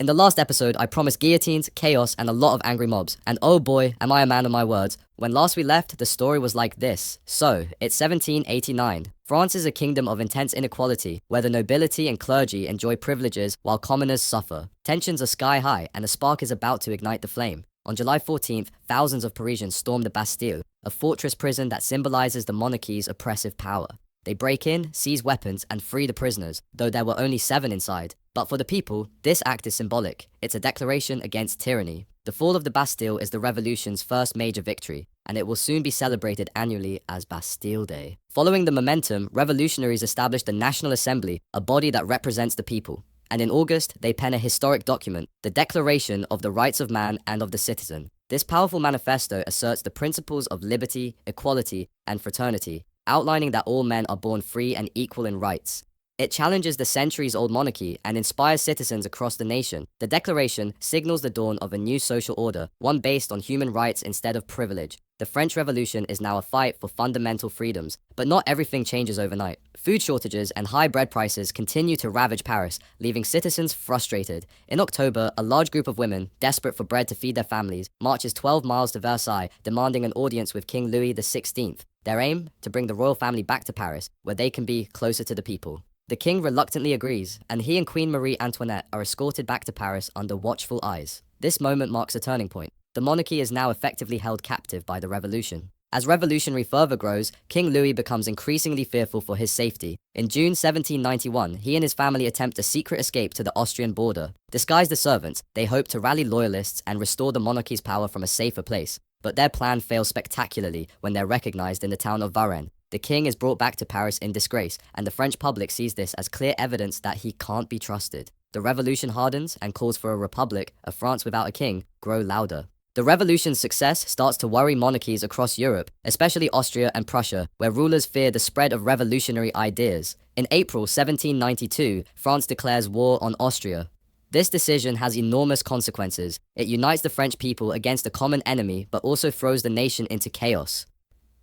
In the last episode, I promised guillotines, chaos, and a lot of angry mobs. And oh boy, am I a man of my words. When last we left, the story was like this. So, it's 1789. France is a kingdom of intense inequality, where the nobility and clergy enjoy privileges while commoners suffer. Tensions are sky high, and a spark is about to ignite the flame. On July 14th, thousands of Parisians stormed the Bastille, a fortress prison that symbolizes the monarchy's oppressive power. They break in, seize weapons, and free the prisoners, though there were only 7 inside. But for the people, this act is symbolic. It's a declaration against tyranny. The fall of the Bastille is the revolution's first major victory, and it will soon be celebrated annually as Bastille Day. Following the momentum, revolutionaries established the National Assembly, a body that represents the people. And in August, they pen a historic document, the Declaration of the Rights of Man and of the Citizen. This powerful manifesto asserts the principles of liberty, equality, and fraternity, outlining that all men are born free and equal in rights. It challenges the centuries-old monarchy and inspires citizens across the nation. The Declaration signals the dawn of a new social order, one based on human rights instead of privilege. The French Revolution is now a fight for fundamental freedoms, but not everything changes overnight. Food shortages and high bread prices continue to ravage Paris, leaving citizens frustrated. In October, a large group of women, desperate for bread to feed their families, marches 12 miles to Versailles, demanding an audience with King Louis XVI. Their aim? To bring the royal family back to Paris, where they can be closer to the people. The king reluctantly agrees, and he and Queen Marie Antoinette are escorted back to Paris under watchful eyes. This moment marks a turning point. The monarchy is now effectively held captive by the revolution. As revolutionary fervor grows, King Louis becomes increasingly fearful for his safety. In June 1791, he and his family attempt a secret escape to the Austrian border. Disguised as servants, they hope to rally loyalists and restore the monarchy's power from a safer place. But their plan fails spectacularly when they're recognized in the town of Varennes. The king is brought back to Paris in disgrace, and the French public sees this as clear evidence that he can't be trusted. The revolution hardens, and calls for a republic, a France without a king, grow louder. The revolution's success starts to worry monarchies across Europe, especially Austria and Prussia, where rulers fear the spread of revolutionary ideas. In April 1792, France declares war on Austria. This decision has enormous consequences. It unites the French people against a common enemy, but also throws the nation into chaos.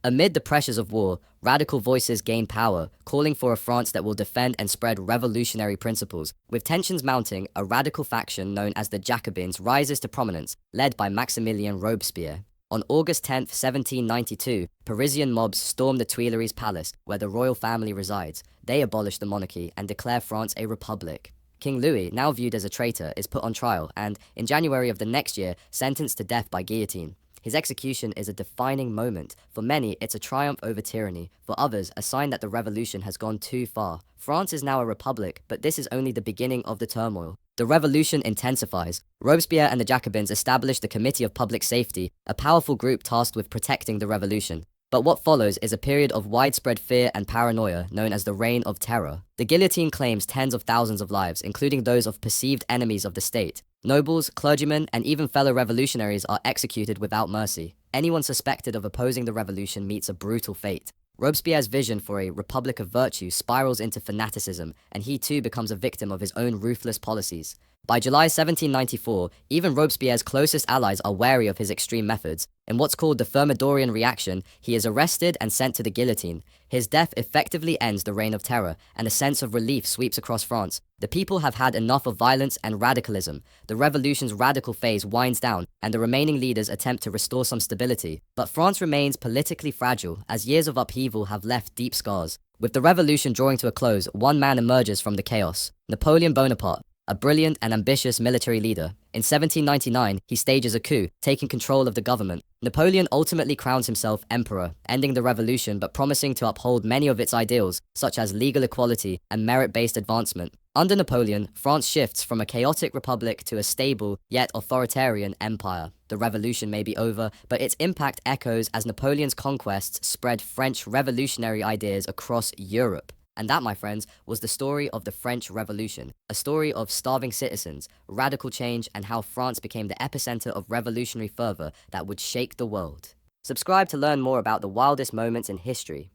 Amid the pressures of war, radical voices gain power, calling for a France that will defend and spread revolutionary principles. With tensions mounting, a radical faction known as the Jacobins rises to prominence, led by Maximilien Robespierre. On August 10, 1792, Parisian mobs storm the Tuileries Palace, where the royal family resides. They abolish the monarchy and declare France a republic. King Louis, now viewed as a traitor, is put on trial and, in January of the next year, sentenced to death by guillotine. His execution is a defining moment. For many, it's a triumph over tyranny. For others, a sign that the revolution has gone too far. France is now a republic, but this is only the beginning of the turmoil. The revolution intensifies. Robespierre and the Jacobins established the Committee of Public Safety, a powerful group tasked with protecting the revolution. But what follows is a period of widespread fear and paranoia known as the Reign of Terror. The guillotine claims tens of thousands of lives, including those of perceived enemies of the state. Nobles, clergymen, and even fellow revolutionaries are executed without mercy. Anyone suspected of opposing the revolution meets a brutal fate. Robespierre's vision for a republic of virtue spirals into fanaticism, and he too becomes a victim of his own ruthless policies. By July 1794, even Robespierre's closest allies are wary of his extreme methods. In what's called the Thermidorian reaction, he is arrested and sent to the guillotine. His death effectively ends the Reign of Terror, and a sense of relief sweeps across France. The people have had enough of violence and radicalism. The revolution's radical phase winds down, and the remaining leaders attempt to restore some stability. But France remains politically fragile, as years of upheaval have left deep scars. With the revolution drawing to a close, one man emerges from the chaos: Napoleon Bonaparte. A brilliant and ambitious military leader. In 1799, he stages a coup, taking control of the government. Napoleon ultimately crowns himself emperor, ending the revolution but promising to uphold many of its ideals, such as legal equality and merit-based advancement. Under Napoleon, France shifts from a chaotic republic to a stable, yet authoritarian empire. The revolution may be over, but its impact echoes as Napoleon's conquests spread French revolutionary ideas across Europe. And that, my friends, was the story of the French Revolution, a story of starving citizens, radical change, and how France became the epicenter of revolutionary fervor that would shake the world. Subscribe to learn more about the wildest moments in history.